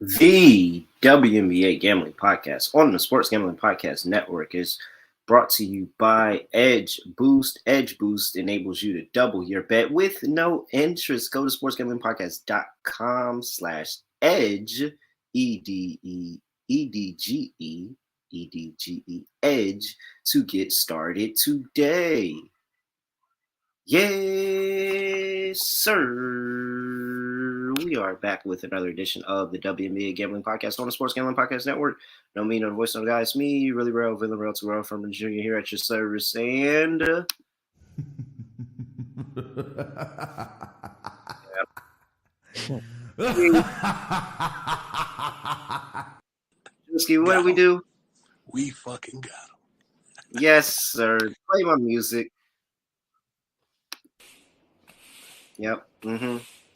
The WNBA Gambling Podcast on the Sports Gambling Podcast Network is brought to you by Edge Boost. Edge Boost enables you to double your bet with no interest. Go to sportsgamblingpodcast.com/edge, EDGE, Edge, to get started today. Yes, sir. We are back with another edition of the WNBA Gambling Podcast on the Sports Gambling Podcast Network. No me, no the voice, no the guy. It's me, really real, villain, real to real from the junior here at your service. And Jusky, what do we do? We fucking got him. Yes, sir. Play my music. Yep.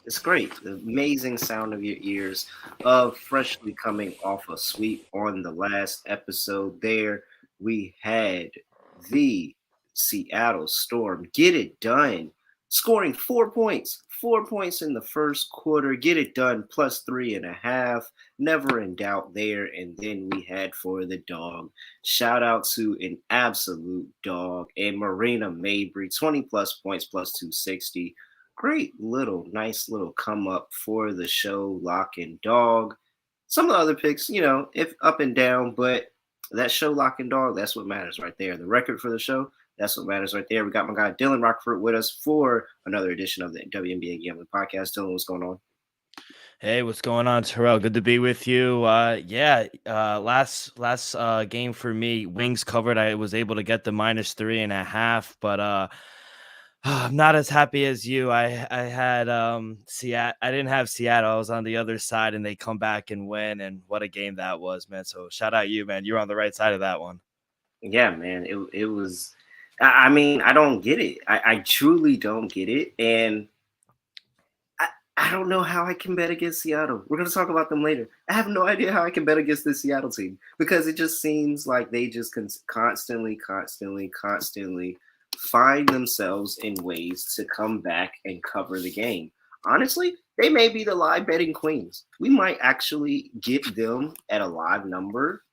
It's great. The amazing sound of your ears of freshly coming off a sweep on the last episode there. We had the Seattle Storm get it done, scoring 4 points. 4 points in the first quarter. Get it done, plus 3.5. Never in doubt there. And then we had for the dog. Shout out to an absolute dog and Marina Mabry, 20 plus points, plus 260. Great nice little come up for the show, Lock and Dog. Some of the other picks, if up and down, but that show, Lock and Dog, that's what matters right there. The record for the show, that's what matters right there. We got my guy Dylan Rockford with us for another edition of the WNBA Gambling Podcast. Dylan, what's going on? Hey, what's going on, Terrell? Good to be with you. Last game for me, Wings covered. I was able to get the minus 3.5, but I'm not as happy as you. I had Seattle. I didn't have Seattle. I was on the other side, and they come back and win. And what a game that was, man! So shout out you, man. You're on the right side of that one. Yeah, man. It was. I mean, I don't get it. I truly don't get it, and I don't know how I can bet against Seattle. We're going to talk about them later. I have no idea how I can bet against this Seattle team because it just seems like they just constantly find themselves in ways to come back and cover the game. Honestly, they may be the live betting queens. We might actually get them at a live number,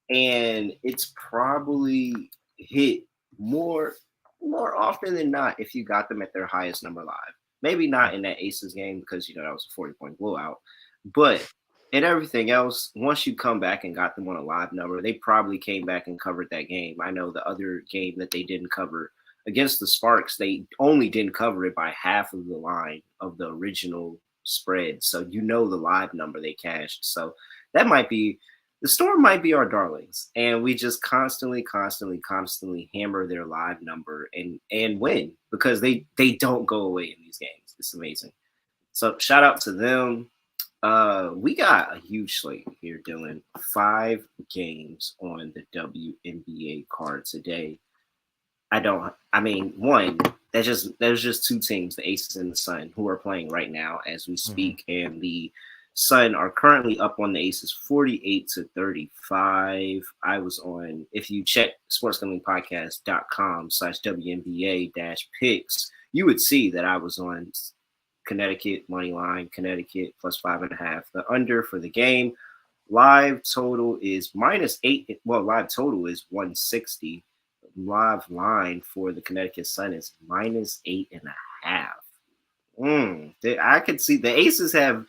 and it's probably hit more often than not if you got them at their highest number live. Maybe not in that Aces game because, that was a 40-point blowout. But in everything else, once you come back and got them on a live number, they probably came back and covered that game. I know the other game that they didn't cover against the Sparks, they only didn't cover it by half of the line of the original spread. So the live number they cashed. So that might be – the Storm might be our darlings. And we just constantly hammer their live number and win because they don't go away in these games. It's amazing. So shout out to them. We got a huge slate here, Dylan. 5 games on the WNBA card today. There's just 2 teams, the Aces and the Sun, who are playing right now as we speak. And the Sun are currently up on the Aces 48-35. I was on, if you check sportsgamblingpodcast.com/WNBA-picks, you would see that I was on Connecticut money line, Connecticut plus 5.5. The under for the game, live total is -8. Well, live total is 160. Live line for the Connecticut Sun is -8.5. I could see the Aces have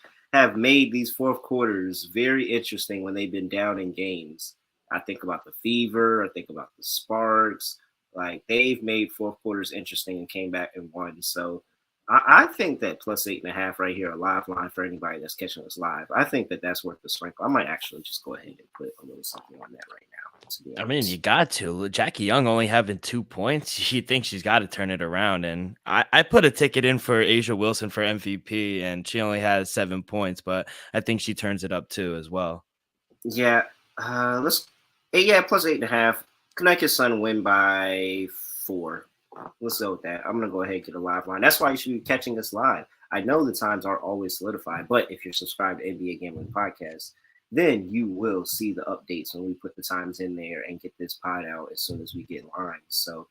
made these fourth quarters very interesting when they've been down in games. I think about the Fever. I think about the Sparks. Like, they've made fourth quarters interesting and came back and won. So I think that plus 8.5 right here, a live line for anybody that's catching us live. I think that that's worth the sprinkle. I might actually just go ahead and put a little something on that right now. I mean, you got to. Jackie Young only having 2 points. She thinks she's got to turn it around. And I put a ticket in for Asia Wilson for MVP, and she only has 7 points, but I think she turns it up too as well. Yeah. Plus 8.5. Connecticut Sun win by 4. Let's go with that. I'm going to go ahead and get a live line. That's why you should be catching us live. I know the times aren't always solidified, but if you're subscribed to NBA Gambling Podcast, then you will see the updates when we put the times in there and get this pod out as soon as we get lines. So,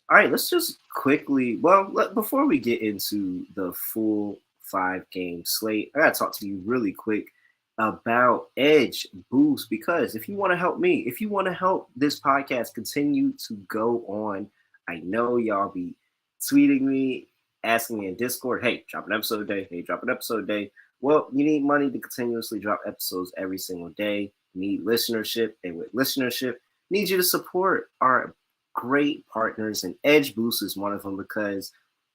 all right, let's just quickly, before we get into the full 5-game slate, I got to talk to you really quick. about Edge Boost, because if you want to help me, if you want to help this podcast continue to go on, I know y'all be tweeting me, asking me in Discord, hey, drop an episode a day. Hey, drop an episode a day. Well, you need money to continuously drop episodes every single day. You need listenership, and with listenership, need you to support our great partners, and Edge Boost is one of them because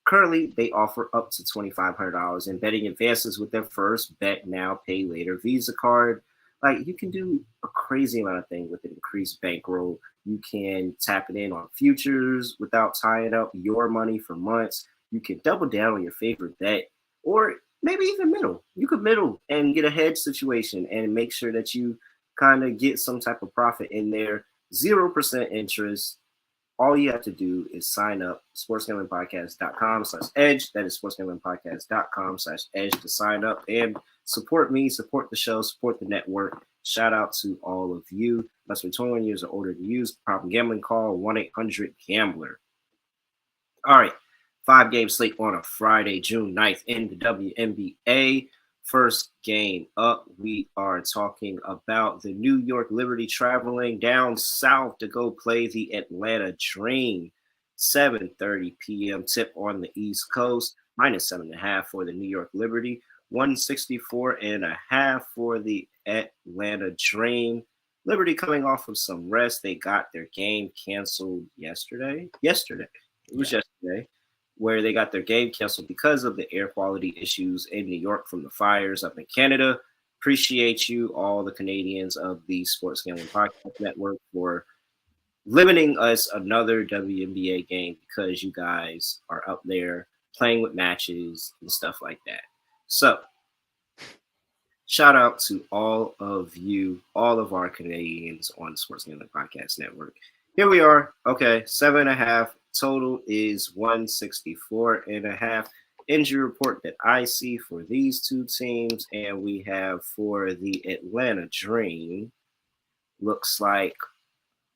currently, they offer up to $2,500 in betting advances with their first bet now, pay later Visa card. Like, you can do a crazy amount of things with an increased bankroll. You can tap it in on futures without tying up your money for months. You can double down on your favorite bet, or maybe even middle. You could middle and get a hedge situation and make sure that you kind of get some type of profit in there. 0% interest. All you have to do is sign up, sportsgamblingpodcast.com/edge. That is sportsgamblingpodcast.com/edge to sign up and support me, support the show, support the network. Shout out to all of you. Must be 21 years or older to use. Problem gambling, call 1-800-GAMBLER. All right. 5-game slate on a Friday, June 9th in the WNBA. First game up, we are talking about the New York Liberty traveling down south to go play the Atlanta Dream. 7:30 p.m. tip on the East Coast. -7.5 for the New York Liberty. 164.5 for the Atlanta Dream. Liberty coming off of some rest. They got their game canceled yesterday. It was yesterday, where they got their game canceled because of the air quality issues in New York from the fires up in Canada. Appreciate you, all the Canadians of the Sports Gambling Podcast Network, for limiting us another WNBA game because you guys are up there playing with matches and stuff like that. So, shout out to all of you, all of our Canadians on the Sports Gambling Podcast Network. Here we are. Okay, 7.5. Total is 164.5. Injury report that I see for these two teams, and we have for the Atlanta Dream, looks like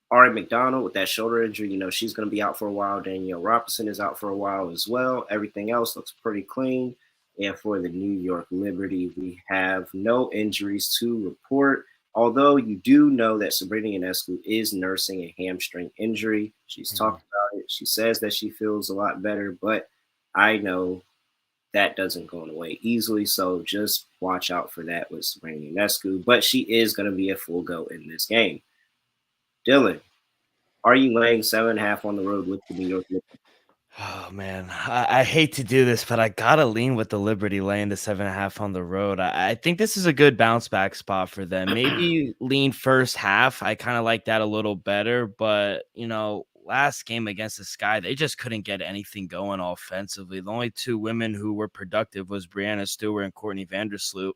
Ari McDonald with that shoulder injury. She's going to be out for a while. Danielle Robinson is out for a while as well. Everything else looks pretty clean. And for the New York Liberty, we have no injuries to report. Although you do know that Sabrina Ionescu is nursing a hamstring injury. She's talked about it. She says that she feels a lot better, but I know that doesn't go away easily. So just watch out for that with Sabrina Ionescu. But she is going to be a full go in this game. Dylan, are you laying 7.5 on the road with the New York Liberty? Oh man, I hate to do this, but I gotta lean with the Liberty laying the 7.5 on the road. I think this is a good bounce back spot for them. Maybe lean first half. I kind of like that a little better, but last game against the Sky, they just couldn't get anything going offensively. The only two women who were productive was Brianna Stewart and Courtney Vandersloot.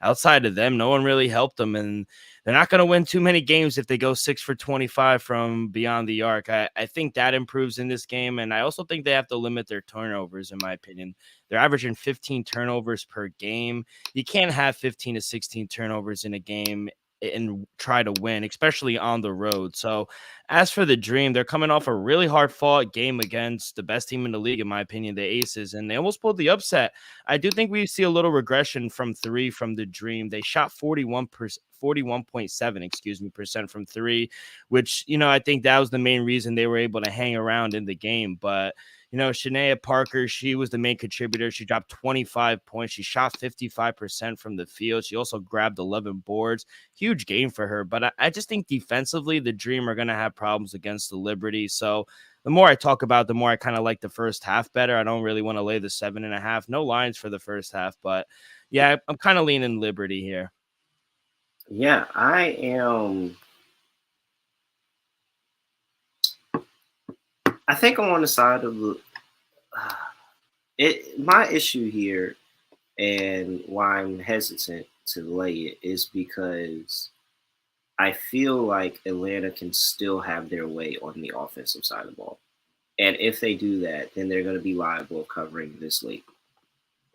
Outside of them, no one really helped them, and they're not going to win too many games if they go 6 for 25 from beyond the arc. I think that improves in this game, and I also think they have to limit their turnovers, in my opinion. They're averaging 15 turnovers per game. You can't have 15 to 16 turnovers in a game and try to win, especially on the road. So as for the Dream, they're coming off a really hard fought game against the best team in the league, in my opinion, the Aces, and they almost pulled the upset. I do think we see a little regression from three from the Dream. They shot 41.7% from three, which, I think that was the main reason they were able to hang around in the game. But Shania Parker, she was the main contributor. She dropped 25 points. She shot 55% from the field. She also grabbed 11 boards. Huge game for her. But I just think defensively, the Dream are going to have problems against the Liberty. So the more I talk about it, the more I kind of like the first half better. I don't really want to lay the 7.5. No lines for the first half. But yeah, I'm kind of leaning Liberty here. Yeah, I am. I think I'm on the side of the. My issue here and why I'm hesitant to lay it is because I feel like Atlanta can still have their way on the offensive side of the ball. And if they do that, then they're going to be liable of covering this late.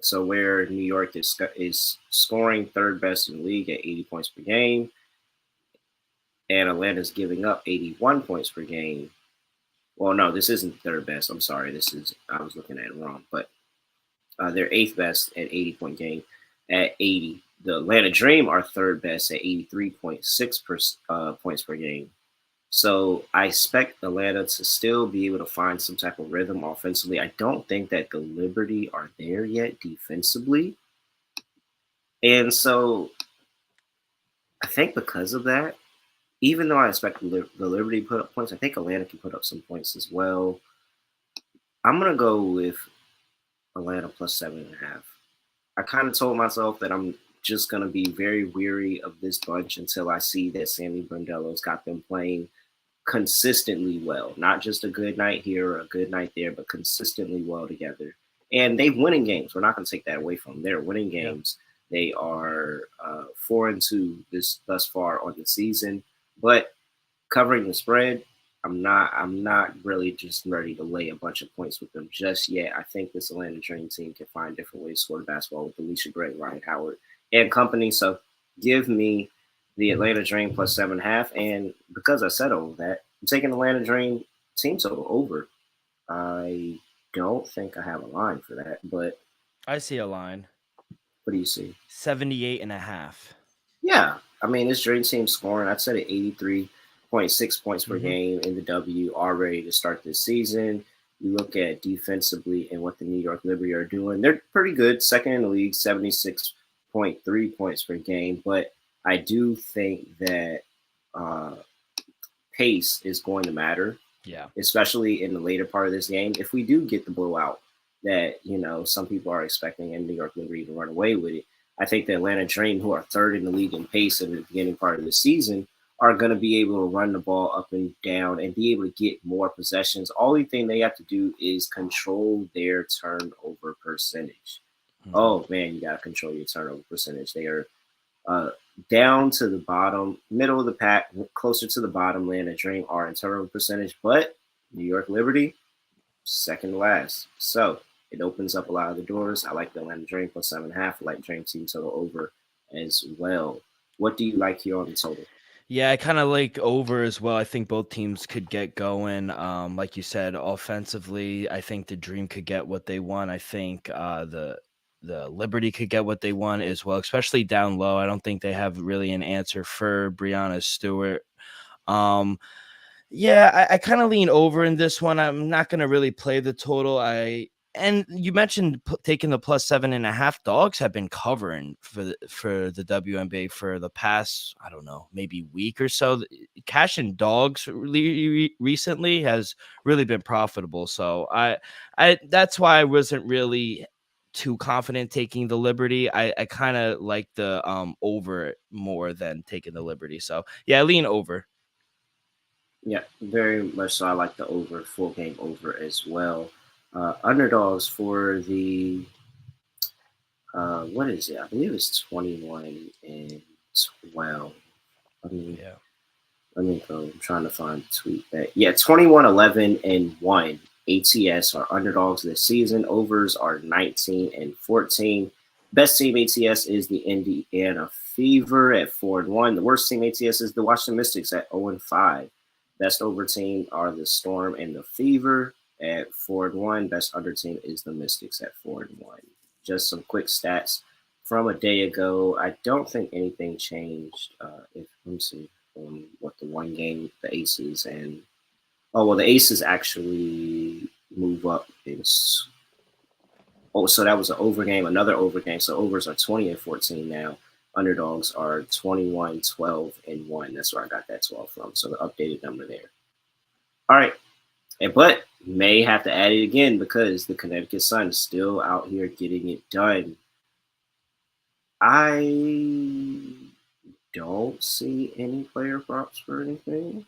So where New York is scoring third best in the league at 80 points per game, and Atlanta's giving up 81 points per game. Well, no, this isn't third best. I'm sorry. I was looking at it wrong. But they're eighth best at 80-point game at 80. The Atlanta Dream are third best at 83.6 points per game. So I expect Atlanta to still be able to find some type of rhythm offensively. I don't think that the Liberty are there yet defensively. And so I think because of that, even though I expect the Liberty to put up points, I think Atlanta can put up some points as well. I'm going to go with Atlanta plus 7.5. I kind of told myself that I'm just going to be very weary of this bunch until I see that Sammy Brandello's got them playing consistently well. Not just a good night here or a good night there, but consistently well together. And they've winning games. We're not going to take that away from them. They're winning games. Yeah. They are 4-2 thus far on the season. But covering the spread, I'm not really just ready to lay a bunch of points with them just yet. I think this Atlanta Dream team can find different ways to score the basketball with Alicia Gray, Ryan Howard, and company. So give me the Atlanta Dream plus 7.5. And because I said all of that, I'm taking Atlanta Dream team total over. I don't think I have a line for that, but I see a line. What do you see? 78.5. Yeah. I mean, this Dream team scoring, I'd say 83.6 points per game in the W already to start this season. You look at defensively and what the New York Liberty are doing. They're pretty good, second in the league, 76.3 points per game. But I do think that pace is going to matter. Yeah. Especially in the later part of this game. If we do get the blowout that, some people are expecting and New York Liberty to run away with it, I think the Atlanta Dream, who are third in the league in pace in the beginning part of the season, are going to be able to run the ball up and down and be able to get more possessions. Only thing they have to do is control their turnover percentage. Mm-hmm. Oh, man, you got to control your turnover percentage. They are down to the bottom, middle of the pack, closer to the bottom. Atlanta Dream are in turnover percentage, but New York Liberty, second to last. So it opens up a lot of the doors. I like the Atlanta Dream plus 7.5. I like Dream team total over as well. What do you like here on the total? Yeah, I kind of like over as well. I think both teams could get going. Like you said, offensively, I think the Dream could get what they want. I think the Liberty could get what they want as well, especially down low. I don't think they have really an answer for Breanna Stewart. Yeah, I kind of lean over in this one. I'm not going to really play the total. And you mentioned taking the plus 7.5. Dogs have been covering for the WNBA for the past, I don't know, maybe week or so. Cash and dogs recently has really been profitable. So I that's why I wasn't really too confident taking the Liberty. I kind of like the over more than taking the Liberty. So yeah, I lean over. Yeah, very much so. I like the over, full game over as well. Underdogs for the what is it? I believe it's 21-12. Let me go. I'm trying to find the tweet that. Yeah, 21-11-1. ATS are underdogs this season. Overs are 19-14. Best team ATS is the Indiana Fever at 4-1. The worst team ATS is the Washington Mystics at 0-5. Best over team are the Storm and the Fever at 4-1. Best under team is the Mystics at 4-1. Just some quick stats from a day ago. I don't think anything changed. Let me see what the one game, the Aces and the Aces actually move up. So that was an over game, another over game. So overs are 20-14 now. Underdogs are 21-12-1. That's where I got that 12 from. So the updated number there. All right. But may have to add it again because the Connecticut Sun is still out here getting it done. I don't see any player props for anything.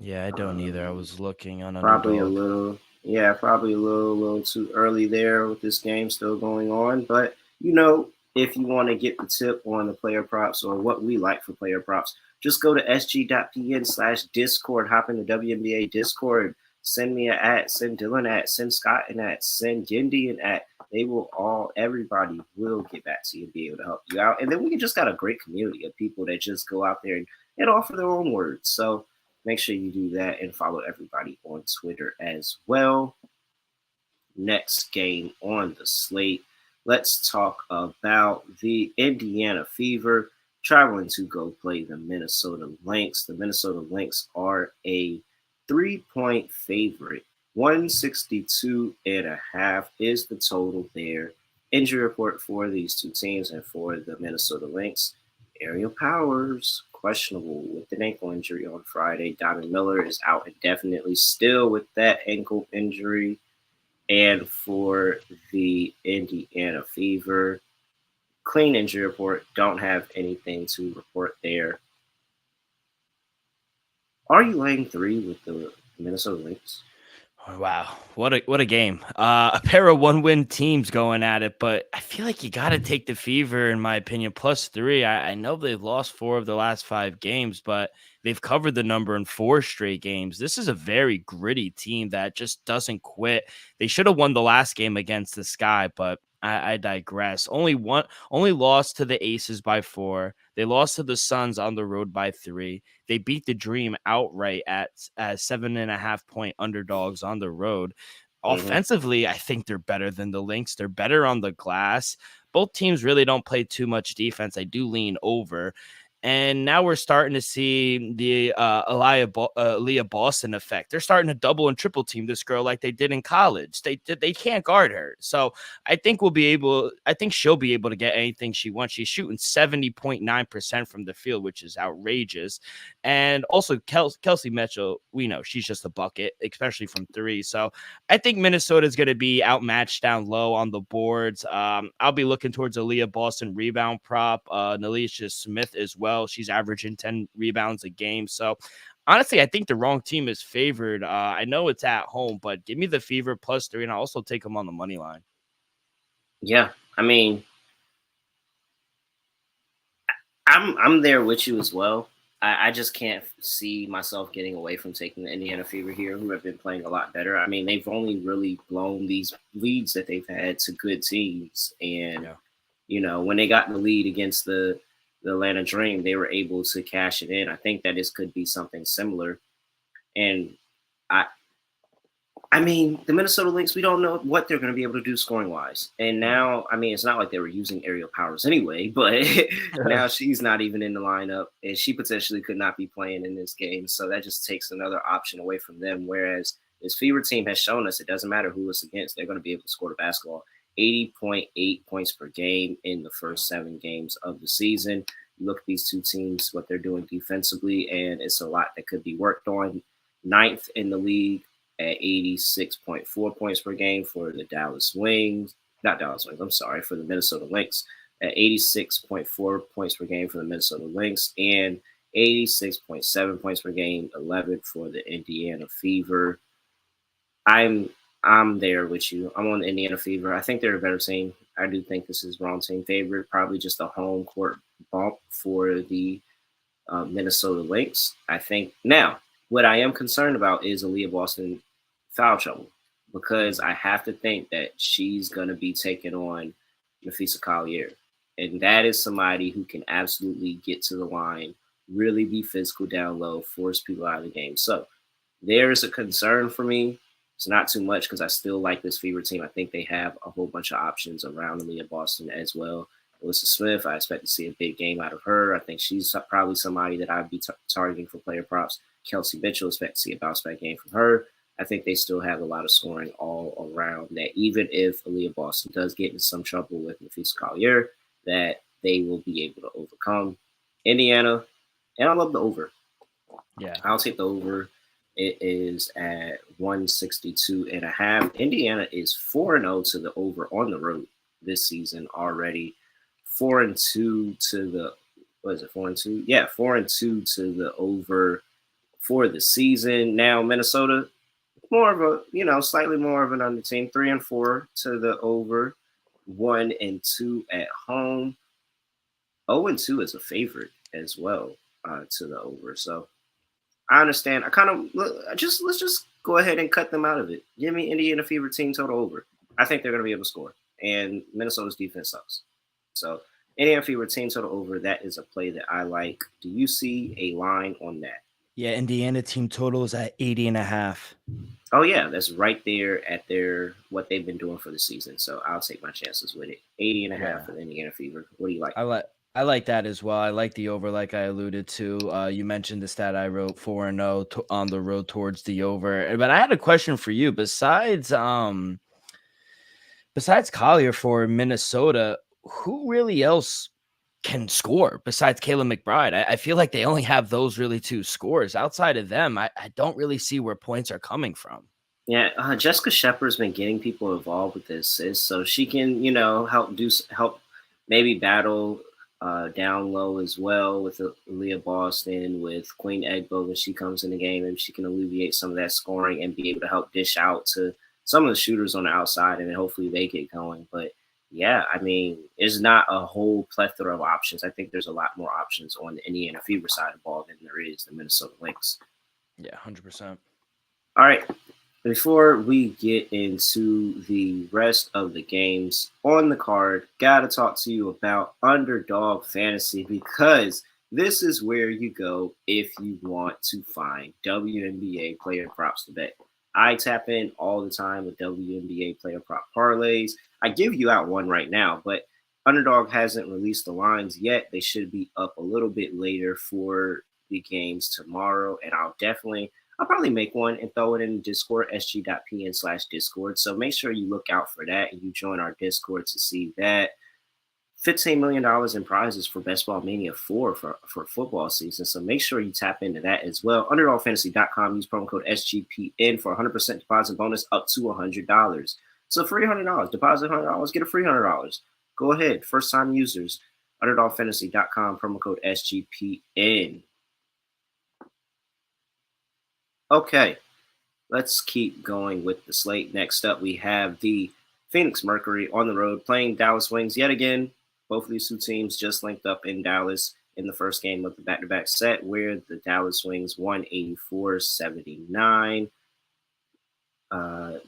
Yeah, I don't either. I was looking on probably Underdog. Probably a little too early there with this game still going on. But if you want to get the tip on the player props or what we like for player props, just go to sg.pn/Discord, hop in the WNBA Discord, send me an @ send Dylan @ send Scott an @ send Gendy an @ they will everybody will get back to you and be able to help you out. And then we just got a great community of people that just go out there and offer their own words. So make sure you do that and follow everybody on Twitter as well. Next game on the slate, let's talk about the Indiana Fever traveling to go play the Minnesota Lynx. The Minnesota Lynx are a 3-point favorite. 162.5 is the total there. Injury report for these two teams and for the Minnesota Lynx. Ariel Powers, questionable with an ankle injury on Friday. Diamond Miller is out indefinitely still with that ankle injury. And for the Indiana Fever, clean injury report. Don't have anything to report there. Are you laying 3 with the Minnesota Lynx? Oh, wow, what a game! A pair of one-win teams going at it, but I feel like you got to take the Fever, in my opinion, +3. I know they've lost 4 of the last 5 games, but they've covered the number in 4 straight games. This is a very gritty team that just doesn't quit. They should have won the last game against the Sky, but I digress. Only lost to the Aces by 4. They lost to the Suns on the road by 3. They beat the Dream outright at 7.5-point underdogs on the road. Mm-hmm. Offensively, I think they're better than the Lynx. They're better on the glass. Both teams really don't play too much defense. I do lean over. And now we're starting to see the Aaliyah Boston effect. They're starting to double and triple team this girl like they did in college. They can't guard her. So I think she'll be able to get anything she wants. She's shooting 70.9% from the field, which is outrageous. And also Kelsey Mitchell, we know she's just a bucket, especially from 3. So I think Minnesota is going to be outmatched down low on the boards. I'll be looking towards Aaliyah Boston rebound prop. Nalisha Smith as well. She's averaging 10 rebounds a game. So honestly, I think the wrong team is favored. I know it's at home, but give me the Fever +3, and I'll also take them on the money line. Yeah, I mean, I'm there with you as well. I just can't see myself getting away from taking the Indiana Fever here, who have been playing a lot better. I mean, they've only really blown these leads that they've had to good teams, and when they got the lead against the Atlanta Dream, they were able to cash it in. I think that this could be something similar, and I mean, the Minnesota Lynx, we don't know what they're going to be able to do scoring wise. And now, I mean, it's not like they were using Ariel Powers anyway, but now she's not even in the lineup and she potentially could not be playing in this game. So that just takes another option away from them. Whereas this Fever team has shown us it doesn't matter who it's against, they're going to be able to score the basketball. 80.8 points per game in the first 7 games of the season. You look at these two teams, what they're doing defensively, and it's a lot that could be worked on. 9th in the league at 86.4 points per game for the for the Minnesota Lynx, at 86.4 points per game for the Minnesota Lynx, and 86.7 points per game, 11th for the Indiana Fever. I'm there with you. I'm on the Indiana Fever. I think they're a better team. I do think this is wrong team favorite, probably just a home court bump for the Minnesota Lynx. I think now what I am concerned about is Aaliyah Boston foul trouble, because I have to think that she's going to be taking on Nafisa Collier. And that is somebody who can absolutely get to the line, really be physical down low, force people out of the game. So there is a concern for me. It's not too much because I still like this Fever team. I think they have a whole bunch of options around Aaliyah Boston as well. Alyssa Smith, I expect to see a big game out of her. I think she's probably somebody that I'd be targeting for player props. Kelsey Mitchell, expect to see a bounce back game from her. I think they still have a lot of scoring all around that. Even if Aaliyah Boston does get in some trouble with Nafisa Collier, that they will be able to overcome. Indiana, and I love the over. Yeah, I'll take the over. It is at 162.5. Indiana is 4-0 to the over on the road this season already. 4-2 to the, what is it, 4-2? Yeah, 4-2 to the over for the season. Now, Minnesota, more of a, slightly more of an under team. 3-4 to the over, 1-2 at home. 0-2 is a favorite as well to the over. So I understand. Let's just go ahead and cut them out of it. Give me Indiana Fever team total over. I think they're going to be able to score, and Minnesota's defense sucks. So Indiana Fever team total over. That is a play that I like. Do you see a line on that? Yeah, Indiana team total is at 80.5. Oh yeah, that's right there at their what they've been doing for the season. So I'll take my chances with it. 80.5 Yeah. for the Indiana Fever. What do you like? I like that as well. I like the over, like I alluded to. You mentioned the stat I wrote 4-0 on the road towards the over. But I had a question for you. Besides Collier for Minnesota, who really else can score besides Caleb McBride? I feel like they only have those really two scores. Outside of them, I don't really see where points are coming from. Yeah, Jessica Shepard's been getting people involved with the assists, so she can, help maybe battle down low as well with Leah Boston, with Queen Egbo when she comes in the game, and she can alleviate some of that scoring and be able to help dish out to some of the shooters on the outside, and then hopefully they get going. But yeah, I mean, it's not a whole plethora of options. I think there's a lot more options on the Indiana Fever side of the ball than there is the Minnesota Lynx. Yeah, 100%. All right. Before we get into the rest of the games on the card, gotta talk to you about Underdog Fantasy because this is where you go if you want to find WNBA player props to bet. I tap in all the time with WNBA player prop parlays. I give you out one right now, but Underdog hasn't released the lines yet. They should be up a little bit later for the games tomorrow, and I'll probably make one and throw it in Discord, sg.pn/Discord. So make sure you look out for that and you join our Discord to see that. $15 million in prizes for Best Ball Mania 4 for football season. So make sure you tap into that as well. UnderdogFantasy.com, use promo code SGPN for 100% deposit bonus up to $100. So free $100. Deposit $100, get a free $100. Go ahead. First time users, UnderdogFantasy.com, promo code SGPN. Okay, let's keep going with the slate. Next up, we have the Phoenix Mercury on the road playing Dallas Wings yet again. Both of these two teams just linked up in Dallas in the first game of the back-to-back set where the Dallas Wings won 84-79.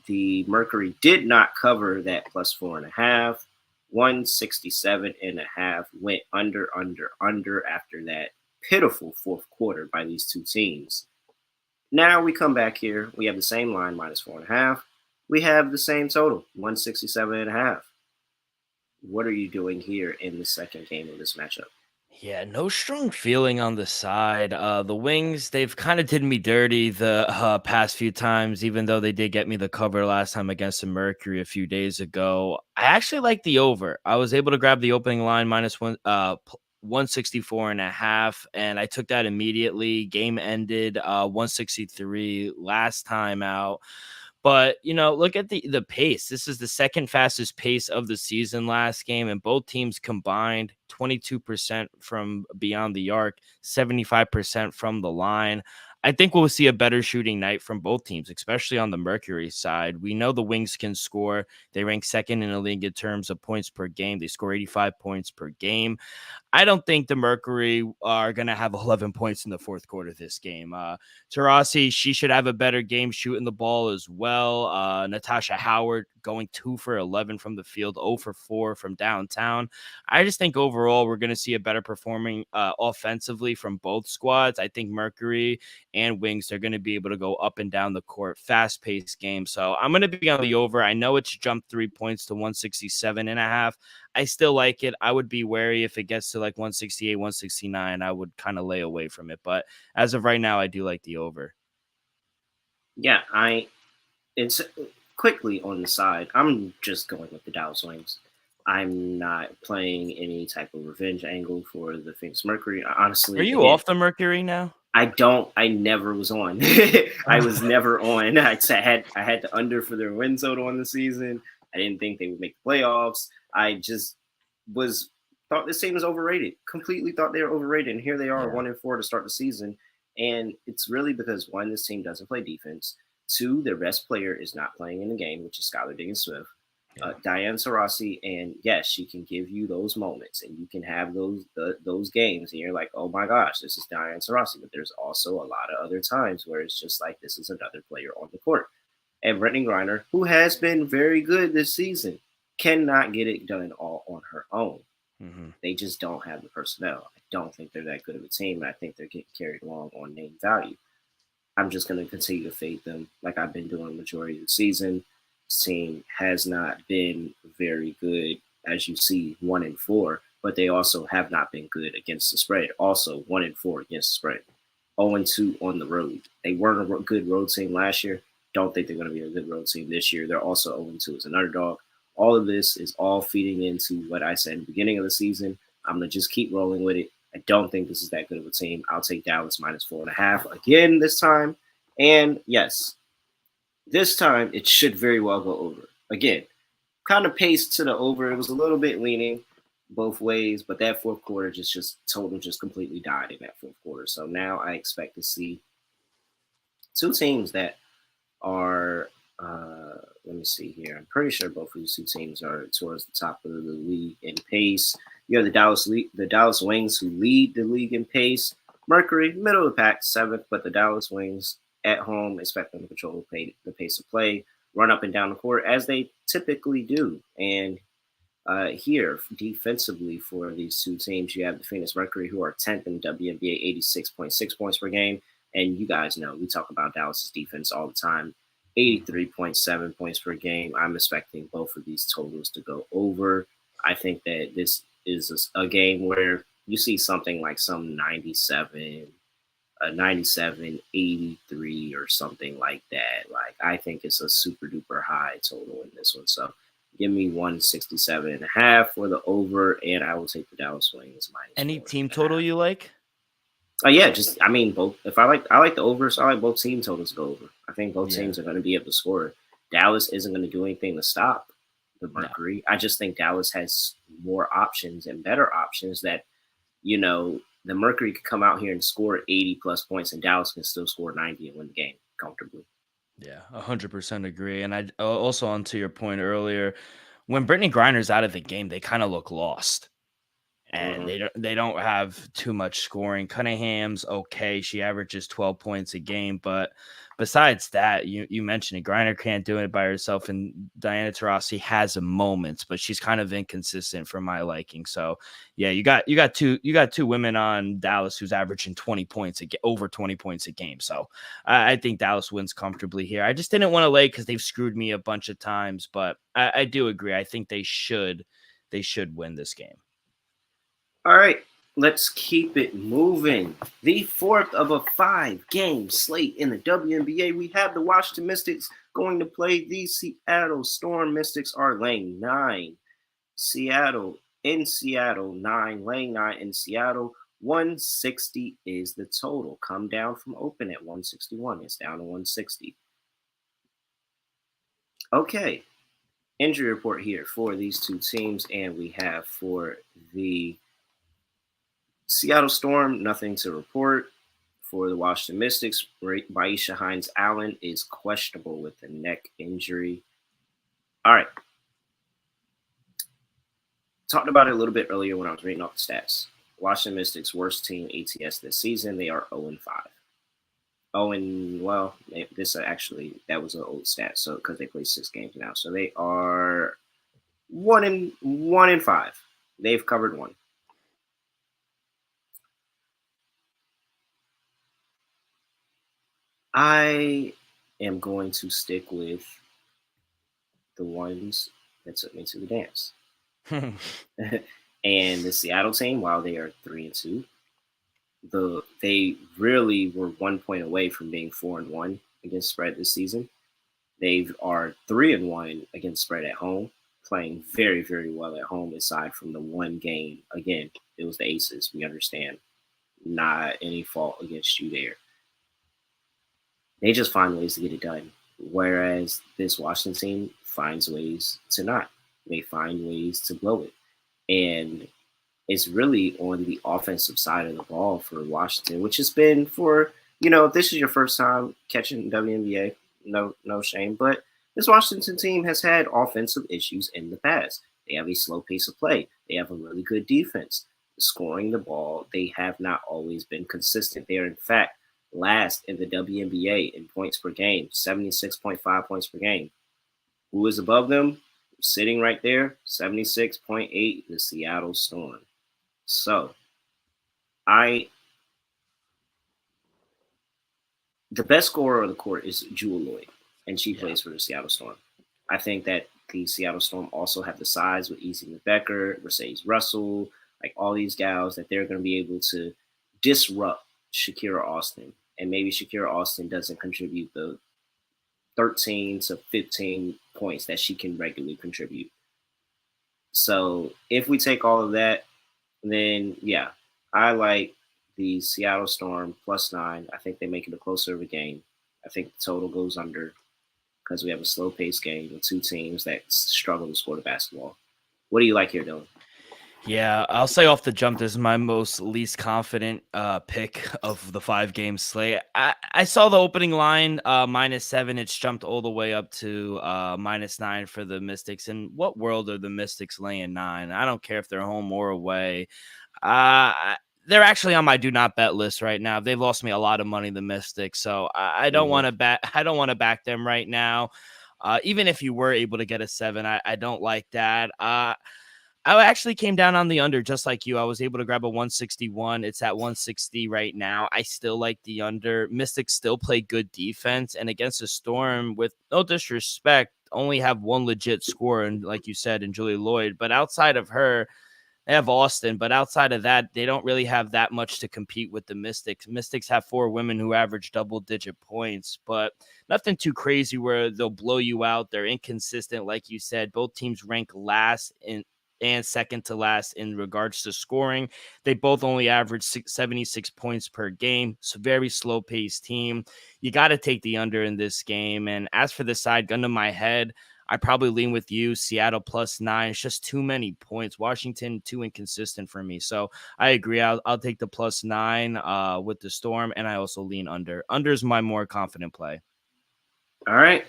The Mercury did not cover that plus 4.5. 167.5 went under after that pitiful fourth quarter by these two teams. Now we come back here. We have the same line, minus 4.5. We have the same total, 167.5. What are you doing here in the second game of this matchup? Yeah, no strong feeling on the side. The Wings, they've kind of did me dirty the past few times, even though they did get me the cover last time against the Mercury a few days ago. I actually like the over. I was able to grab the opening line minus 164.5, and I took that immediately. Game ended 163 last time out. But, look at the pace. This is the second fastest pace of the season last game, and both teams combined 22% from beyond the arc, 75% from the line. I think we'll see a better shooting night from both teams, especially on the Mercury side. We know the Wings can score. They rank second in the league in terms of points per game. They score 85 points per game. I don't think the Mercury are going to have 11 points in the fourth quarter of this game. Tarasi, she should have a better game shooting the ball as well. Natasha Howard going 2 for 11 from the field, 0 for 4 from downtown. I just think overall we're going to see a better performing offensively from both squads. I think Mercury and Wings are going to be able to go up and down the court, fast-paced game. So I'm going to be on the over. I know it's jumped 3 points to 167.5. I still like it. I would be wary if it gets to like 168, 169. I would kind of lay away from it. But as of right now, I do like the over. Yeah, it's quickly on the side. I'm just going with the Dallas Wings. I'm not playing any type of revenge angle for the Phoenix Mercury. Honestly, Are you off the Mercury now? I never was on. I was never on. I had the under for their win total on the season. I didn't think they would make the playoffs. I just thought this team was overrated. Completely thought they were overrated. And here they are, 1-4 to start the season. And it's really because one, this team doesn't play defense. Two, their best player is not playing in the game, which is Skylar Diggins-Swift. Diane Taurasi, and yes, she can give you those moments, and you can have those games, and you're like, oh my gosh, this is Diane Taurasi. But there's also a lot of other times where it's just like this is another player on the court. And Brittany Griner, who has been very good this season, cannot get it done all on her own. Mm-hmm. They just don't have the personnel. I don't think they're that good of a team, and I think they're getting carried along on name value. I'm just going to continue to fade them like I've been doing the majority of the season. This team has not been very good, as you see, 1-4, but they also have not been good against the spread. Also, 1-4 against the spread. 0-2 on the road. They weren't a good road team last year. Don't think they're going to be a good road team this year. They're also 0-2 as an underdog. All of this is all feeding into what I said in the beginning of the season. I'm going to just keep rolling with it. I don't think this is that good of a team. I'll take Dallas -4.5 again this time. And yes, this time it should very well go over. Again, kind of paced to the over. It was a little bit leaning both ways, but that fourth quarter just total just completely died in that fourth quarter. So now I expect to see two teams that are let me see here. I'm pretty sure both of these two teams are towards the top of the league in pace. You have the Dallas Wings, who lead the league in pace. Mercury, middle of the pack, 7th, but the Dallas Wings at home expect them to control the pace of play, run up and down the court as they typically do. And here, defensively for these two teams, you have the Phoenix Mercury, who are 10th in WNBA, 86.6 points per game. And you guys know we talk about Dallas's defense all the time. 83.7 points per game. I'm expecting both of these totals to go over. I think that this is a game where you see something like some 97, 83 or something like that. Like, I think it's a super duper high total in this one. So give me 167.5 for the over, and I will take the Dallas Wings minus. Any team total you like? Yeah, just I mean both. If I like the over, so I like both team totals to go over. I think both teams are going to be able to score. Dallas isn't going to do anything to stop the Mercury. No. I just think Dallas has more options and better options that, you know, the Mercury could come out here and score 80 plus points, and Dallas can still score 90 and win the game comfortably. Yeah, 100% agree. And I also, on to your point earlier, when Brittany Griner's out of the game, they kind of look lost. And they don't have too much scoring. Cunningham's okay. She averages 12 points a game. But besides that, you mentioned it. Griner can't do it by herself. And Diana Taurasi has moments, but she's kind of inconsistent for my liking. So yeah, you got two women on Dallas who's averaging 20 points over 20 points a game. So I think Dallas wins comfortably here. I just didn't want to lay because they've screwed me a bunch of times, but I do agree. I think they should win this game. All right, let's keep it moving. The fourth of a 5-game slate in the WNBA. We have the Washington Mystics going to play the Seattle Storm. Mystics are laying 9. Seattle, 9, laying 9 in Seattle. 160 is the total. Come down from open at 161. It's down to 160. Okay, injury report here for these two teams, and we have for the Seattle Storm, nothing to report. For the Washington Mystics, Baisha Hines-Allen is questionable with a neck injury. All right. Talked about it a little bit earlier when I was reading off the stats. Washington Mystics' worst team ATS this season. They are 0-5. That was an old stat, so because they play 6 games now. So they are 1-5. They've covered 1. I am going to stick with the ones that took me to the dance. And the Seattle team, while they are 3-2, they really were 1 point away from being 4-1 against spread this season. They are 3-1 against spread at home, playing very, very well at home, aside from the one game. Again, it was the Aces. We understand. Not any fault against you there. They just find ways to get it done. Whereas this Washington team finds ways to not. They find ways to blow it. And it's really on the offensive side of the ball for Washington, which has been for, if this is your first time catching WNBA, no shame. But this Washington team has had offensive issues in the past. They have a slow pace of play. They have a really good defense. Scoring the ball, they have not always been consistent. They are, in fact, last in the WNBA in points per game, 76.5 points per game. Who is above them? Sitting right there, 76.8, the Seattle Storm. So, the best scorer on the court is Jewel Lloyd, and she Yeah. plays for the Seattle Storm. I think that the Seattle Storm also have the size with Easy Becker, Mercedes Russell, like all these gals that they're going to be able to disrupt Shakira Austin. And maybe Shakira Austin doesn't contribute the 13 to 15 points that she can regularly contribute. So if we take all of that, then yeah, I like the Seattle Storm +9. I think they make it a closer of a game. I think the total goes under because we have a slow paced game with two teams that struggle to score the basketball. What do you like here, Dylan? Yeah, I'll say off the jump, this is my most least confident pick of the 5-game slate. I saw the opening line -7. It's jumped all the way up to -9 for the Mystics. In what world are the Mystics laying 9? I don't care if they're home or away. They're actually on my do not bet list right now. They've lost me a lot of money, the Mystics. So I don't want to bet. I don't want to back them right now. Even if you were able to get a 7, I don't like that. I actually came down on the under just like you. I was able to grab a 161. It's at 160 right now. I still like the under. Mystics still play good defense, and against the Storm, with no disrespect, only have one legit scorer, and like you said, in Julie Lloyd. But outside of her, they have Austin, but outside of that, they don't really have that much to compete with the Mystics. Mystics have 4 women who average double-digit points, but nothing too crazy where they'll blow you out. They're inconsistent, like you said. Both teams rank last and second to last in regards to scoring. They both only average 76 points per game. So very slow-paced team. You got to take the under in this game. And as for the side, gun to my head, I probably lean with you. Seattle +9. It's just too many points. Washington too inconsistent for me. So I agree. I'll take the +9 with the Storm, and I also lean under. Under is my more confident play. All right.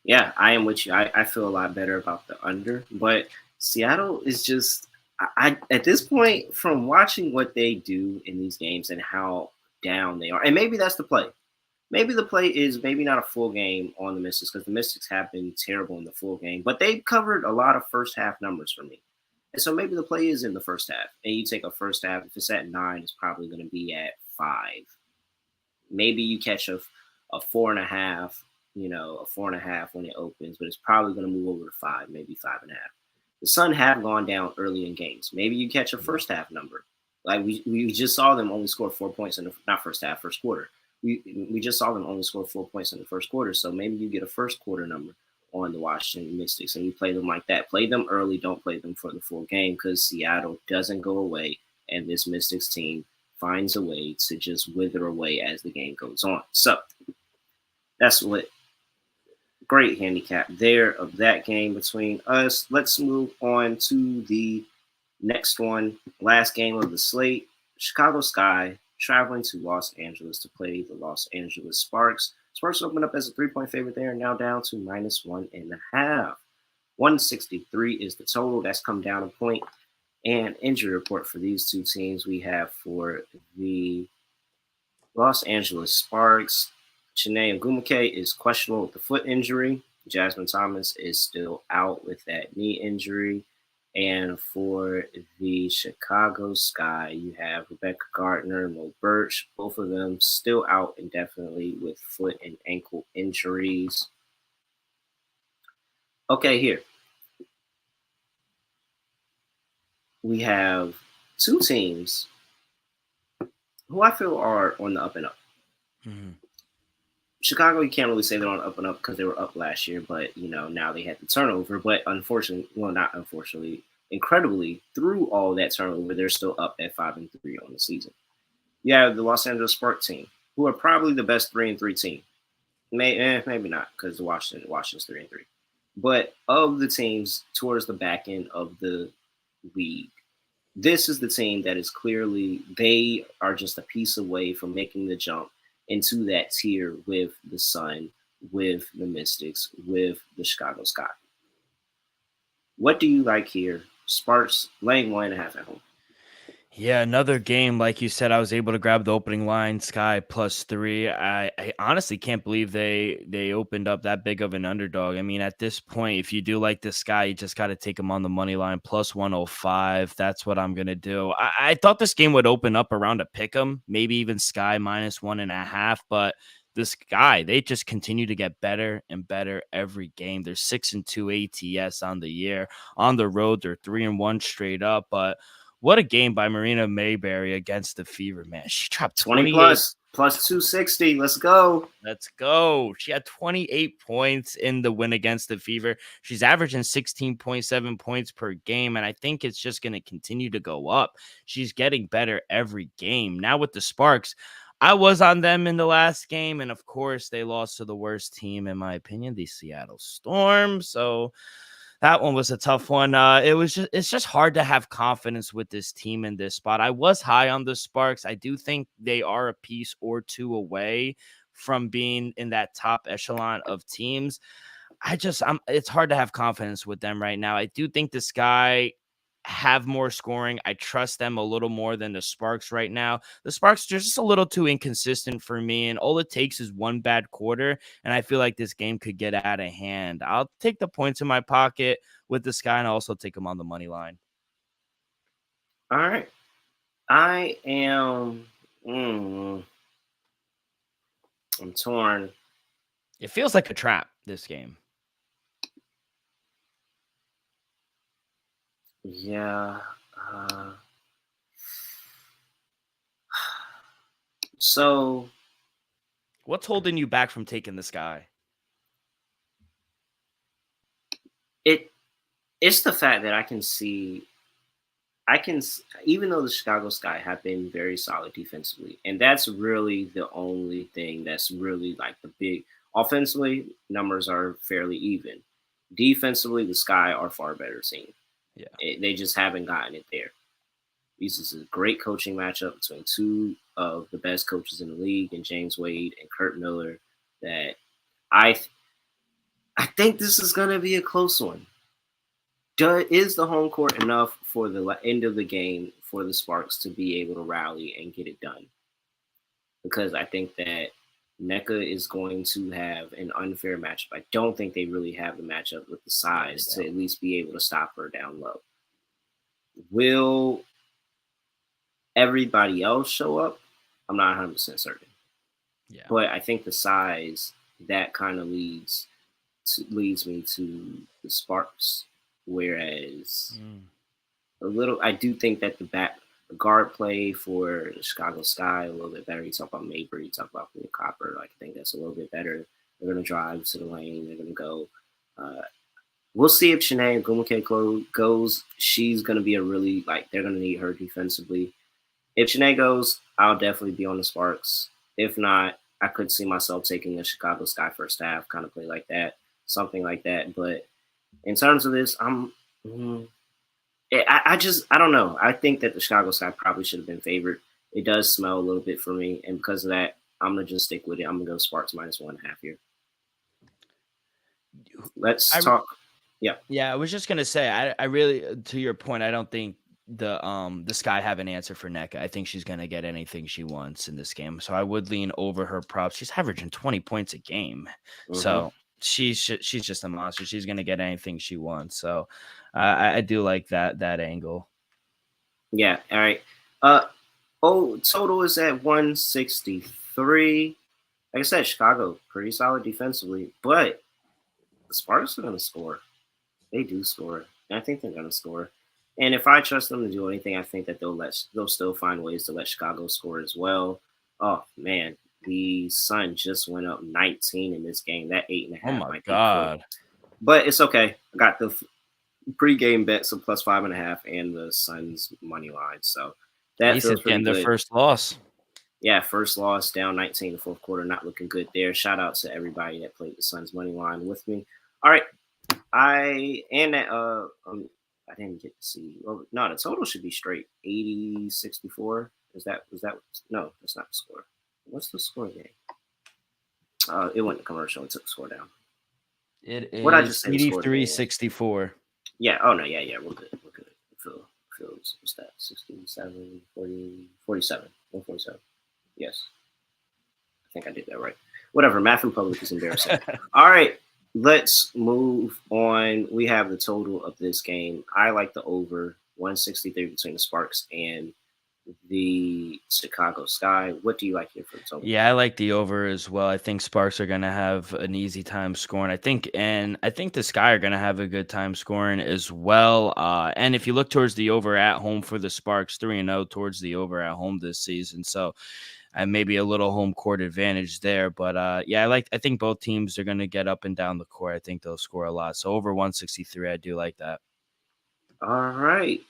Yeah, I am with you. I feel a lot better about the under, but Seattle is just I at this point from watching what they do in these games and how down they are, and maybe that's the play. Maybe the play is maybe not a full game on the Mystics because the Mystics have been terrible in the full game, but they covered a lot of first half numbers for me. And so maybe the play is in the first half. And you take a first half, if it's at 9, it's probably going to be at 5. Maybe you catch a 4.5, a 4.5 when it opens, but it's probably going to move over to 5, maybe 5.5. The Sun have gone down early in games. Maybe you catch a first half number. Like we just saw them only score 4 points in the not first half, first quarter. We just saw them only score 4 points in the first quarter. So maybe you get a first quarter number on the Washington Mystics and you play them like that. Play them early, don't play them for the full game because Seattle doesn't go away and this Mystics team finds a way to just wither away as the game goes on. So that's what great handicap there of that game between us. Let's move on to the next one. Last game of the slate. Chicago Sky traveling to Los Angeles to play the Los Angeles Sparks. Sparks opened up as a 3-point favorite there, now down to -1.5. 163 is the total. That's come down a point. And injury report for these two teams we have for the Los Angeles Sparks. Chiney Ogwumike is questionable with the foot injury. Jasmine Thomas is still out with that knee injury. And for the Chicago Sky, you have Rebecca Gardner and Mo Birch, both of them still out indefinitely with foot and ankle injuries. Okay, here. We have two teams who I feel are on the up and up. Mm-hmm. Chicago, you can't really say they're on up and up because they were up last year, but, now they had the turnover. But unfortunately, well, not unfortunately, incredibly, through all that turnover, they're still up at 5-3 on the season. You have the Los Angeles Sparks team, who are probably the best 3-3 team. Maybe not because Washington's 3-3. But of the teams towards the back end of the league, this is the team that is clearly, they are just a piece away from making the jump into that tier with the Sun, with the Mystics, with the Chicago Sky. What do you like here? Sparks laying 1.5 at home. Yeah, another game, like you said, I was able to grab the opening line, Sky +3. I honestly can't believe they opened up that big of an underdog. I mean, at this point, if you do like the Sky, you just got to take them on the money line, +105. That's what I'm going to do. I thought this game would open up around a pick 'em, maybe even Sky -1.5, but this guy, they just continue to get better and better every game. They're 6-2 ATS on the year. On the road, they're 3-1 straight up. But what a game by Marina Mayberry against the Fever, man. She dropped 20 28. plus 260. Let's go. Let's go. She had 28 points in the win against the Fever. She's averaging 16.7 points per game, and I think it's just going to continue to go up. She's getting better every game. Now with the Sparks, I was on them in the last game, and of course, they lost to the worst team, in my opinion, the Seattle Storm. So that one was a tough one. It's just hard to have confidence with this team in this spot. I was high on the Sparks. I do think they are a piece or two away from being in that top echelon of teams. It's hard to have confidence with them right now. I do think the Sky have more scoring. I trust them a little more than the Sparks right now. The Sparks are just a little too inconsistent for me, and all it takes is one bad quarter, and I feel like this game could get out of hand. I'll take the points in my pocket with the Sky, and I'll also take them on the money line. All right. I am I'm torn. It feels like a trap, this game. Yeah. So what's holding you back from taking the Sky? It's the fact that I can, even though the Chicago Sky have been very solid defensively, and that's really the only thing that's really like the big. Offensively, numbers are fairly even. Defensively, the Sky are far better team. Yeah, they just haven't gotten it there. This is a great coaching matchup between two of the best coaches in the league, and James Wade and Kurt Miller. That I think this is going to be a close one. Is the home court enough for the end of the game for the Sparks to be able to rally and get it done? Because I think that Mecca is going to have an unfair matchup. I don't think they really have the matchup with the size to at least be able to stop her down low. Will everybody else show up? I'm not 100% certain. Yeah. But I think the size, that kind of leads me to the Sparks. Whereas I do think that the guard play for the Chicago Sky a little bit better. You talk about Mabry, you talk about Leah Copper. I think that's a little bit better. They're going to drive to the lane. They're going to go. We'll see if Shanae Gumake goes. She's going to be they're going to need her defensively. If Shanae goes, I'll definitely be on the Sparks. If not, I could see myself taking the Chicago Sky first half, kind of play like that, something like that. But in terms of this, I don't know. I think that the Chicago Sky probably should have been favored. It does smell a little bit for me, and because of that, I'm gonna just stick with it. I'm gonna go Sparks -1.5 here. Let's talk. Yeah. Yeah, I was just gonna say, I really, to your point, I don't think the Sky have an answer for NECA. I think she's gonna get anything she wants in this game. So I would lean over her props. She's averaging 20 points a game. So she's just a monster. She's gonna get anything she wants. So I do like that angle. Yeah. All right. Total is at 163. Like I said, Chicago pretty solid defensively, but the Sparks are gonna score. They do score, and I think they're gonna score. And if I trust them to do anything, I think that they'll still find ways to let Chicago score as well. Oh man, the Sun just went up 19 in this game. That 8.5. Oh my god! But it's okay. I got the pregame bets of +5.5 and the Suns money line. So that feels pretty good. Their first loss. Yeah, first loss, down 19 in the fourth quarter. Not looking good there. Shout out to everybody that played the Suns money line with me. All right, I didn't get to see. Well, no, the total should be straight 80-64. Is that? No, that's not the score. What's the score game? It went to commercial and took the score down. It is 83-64. Yeah. Oh no. Yeah. We're good. Feels what's that? 67, 40, 47, 147. Yes. I think I did that right. Whatever. Math in public is embarrassing. All right. Let's move on. We have the total of this game. I like the over 163 between the Sparks and the Chicago Sky. What do you like here for the total? Yeah, I like the over as well. I think Sparks are gonna have an easy time scoring. I think the Sky are gonna have a good time scoring as well. And if you look towards the over at home for the Sparks, 3-0 towards the over at home this season. So maybe a little home court advantage there. But yeah, I think both teams are gonna get up and down the court. I think they'll score a lot. So over 163, I do like that. All right.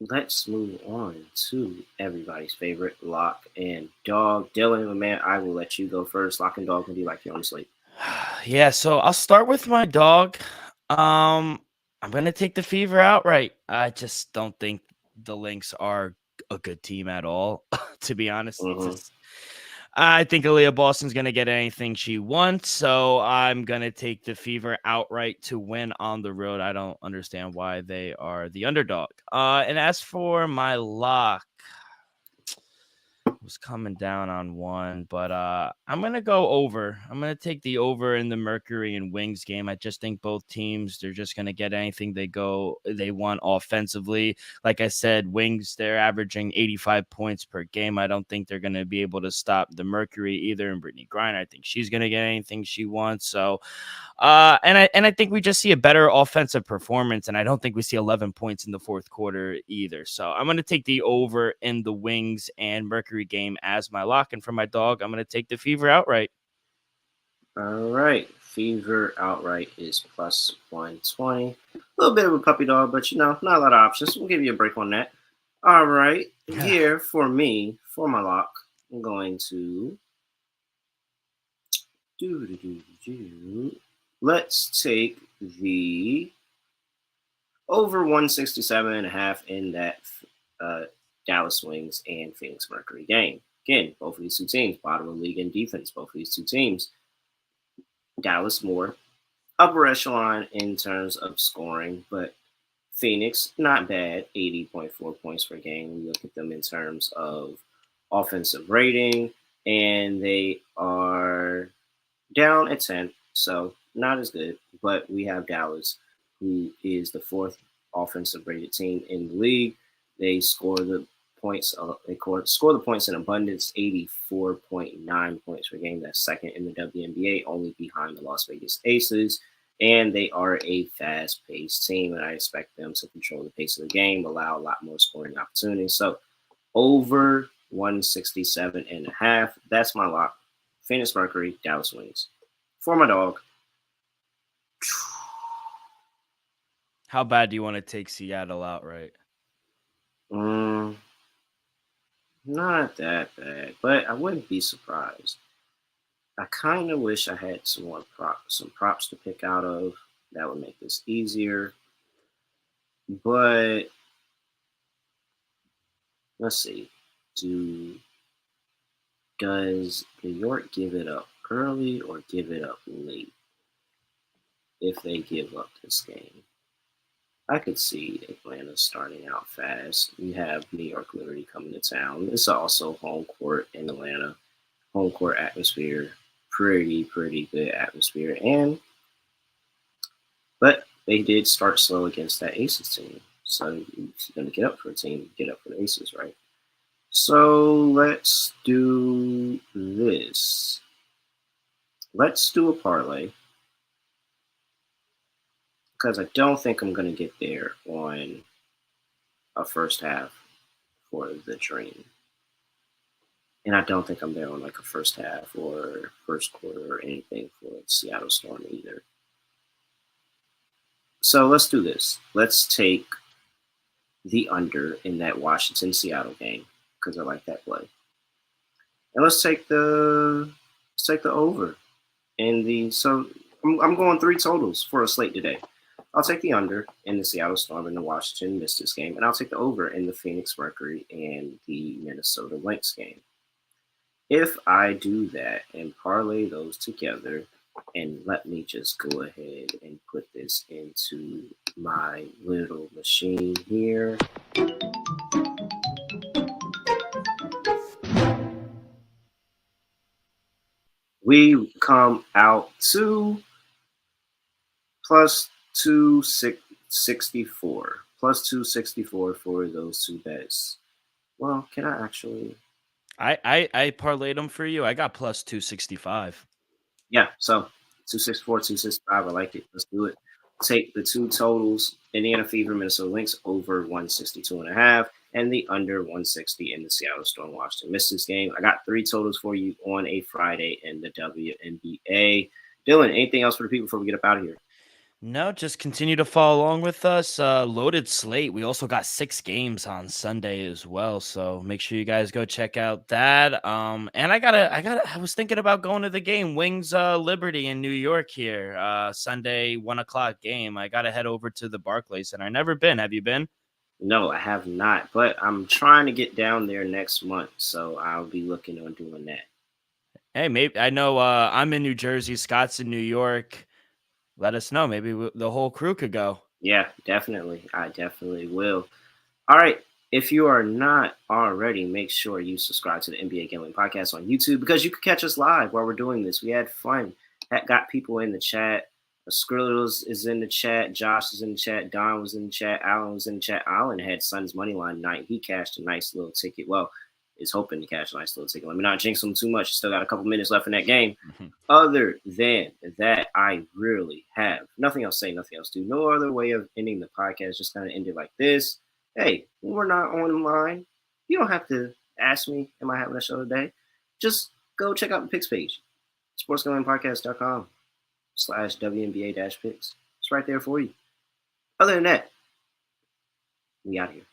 Let's move on to everybody's favorite lock and dog. Dylan, my man, I will let you go first. Lock and dog, what do you like here on the slate? Yeah, so I'll start with my dog. I'm gonna take the Fever outright. I just don't think the Lynx are a good team at all. To be honest, Mm-hmm. I think Aaliyah Boston's gonna get anything she wants, so I'm gonna take the Fever outright to win on the road. I don't understand why they are the underdog. And as for my lock, was coming down on one, but I'm gonna go over. I'm gonna take the over in the Mercury and Wings game. I just think both teams, they're just gonna get anything they want offensively. Like I said, Wings, they're averaging 85 points per game. I don't think they're gonna be able to stop the Mercury either. And Brittany Griner, I think she's gonna get anything she wants. So and I think we just see a better offensive performance, and I don't think we see 11 points in the fourth quarter either. So I'm going to take the over in the Wings and Mercury game as my lock, and for my dog, I'm going to take the Fever outright. All right. Fever outright is plus 120. A little bit of a puppy dog, but not a lot of options. We'll give you a break on that. All right. Here for me, for my lock, I'm going to let's take the over 167.5 in that Dallas Wings and Phoenix Mercury game. Again, both of these two teams, bottom of the league in defense, both of these two teams. Dallas more upper echelon in terms of scoring, but Phoenix, not bad, 80.4 points per game. We look at them in terms of offensive rating, and they are down at 10, so not as good. But we have Dallas, who is the fourth offensive rated team in the league. They score the points. Score the points in abundance, 84.9 points per game. That's second in the WNBA, only behind the Las Vegas Aces. And they are a fast-paced team, and I expect them to control the pace of the game, allow a lot more scoring opportunities. So over 167.5. That's my lock. Phoenix Mercury, Dallas Wings. For my dog. How bad do you want to take Seattle outright? Not that bad, but I wouldn't be surprised. I kind of wish I had some props to pick out of. That would make this easier. But let's see. Does New York give it up early or give it up late? If they give up this game, I could see Atlanta starting out fast. You have New York Liberty coming to town. It's also home court in Atlanta. Home court atmosphere, pretty good atmosphere. But they did start slow against that Aces team. So you're going to get up for a team, get up for the Aces, right? So let's do this. Let's do a parlay, because I don't think I'm going to get there on a first half for the Dream. And I don't think I'm there on like a first half or first quarter or anything for Seattle Storm either. So let's do this. Let's take the under in that Washington-Seattle game, because I like that play. And let's take the over in the. So I'm going three totals for a slate today. I'll take the under in the Seattle Storm and the Washington Mystics game, and I'll take the over in the Phoenix Mercury and the Minnesota Lynx game. If I do that and parlay those together, and let me just go ahead and put this into my little machine here. We come out to plus 264. plus 264 for those two bets. Well, can I actually? I parlayed them for you. I got plus 265. Yeah, so 264, 265. I like it. Let's do it. Take the two totals: Indiana Fever, Minnesota Lynx over 162.5, and the under 160 in the Seattle Storm Washington Mystics game. I got three totals for you on a Friday in the WNBA. Dylan, anything else for the people before we get up out of here? No, just continue to follow along with us. Loaded slate. We also got 6 games on Sunday as well, so make sure you guys go check out that. And I was thinking about going to the game, Wings Liberty in New York here, Sunday 1 o'clock game. I gotta head over to the Barclays Center. I never been. Have you been? No, I have not, but I'm trying to get down there next month, so I'll be looking on doing that. Hey, maybe I know. I'm in New Jersey. Scott's in New York. Let us know. Maybe the whole crew could go. Yeah, definitely. I definitely will. All right. If you are not already, make sure you subscribe to the NBA Gambling Podcast on YouTube because you can catch us live while we're doing this. We had fun. That got people in the chat. Skrillers is in the chat. Josh is in the chat. Don was in the chat. Alan was in the chat. Alan had Suns money line night. He cashed a nice little ticket. Well, is hoping to cash a nice little ticket. Let me not jinx him too much. Still got a couple minutes left in that game. Other than that, I really have nothing else to say, nothing else to do. No other way of ending the podcast. Just kind of end it like this. Hey, when we're not online, you don't have to ask me, am I having a show today? Just go check out the picks page, sportsgamblingpodcast.com/WNBA-picks. It's right there for you. Other than that, we out here.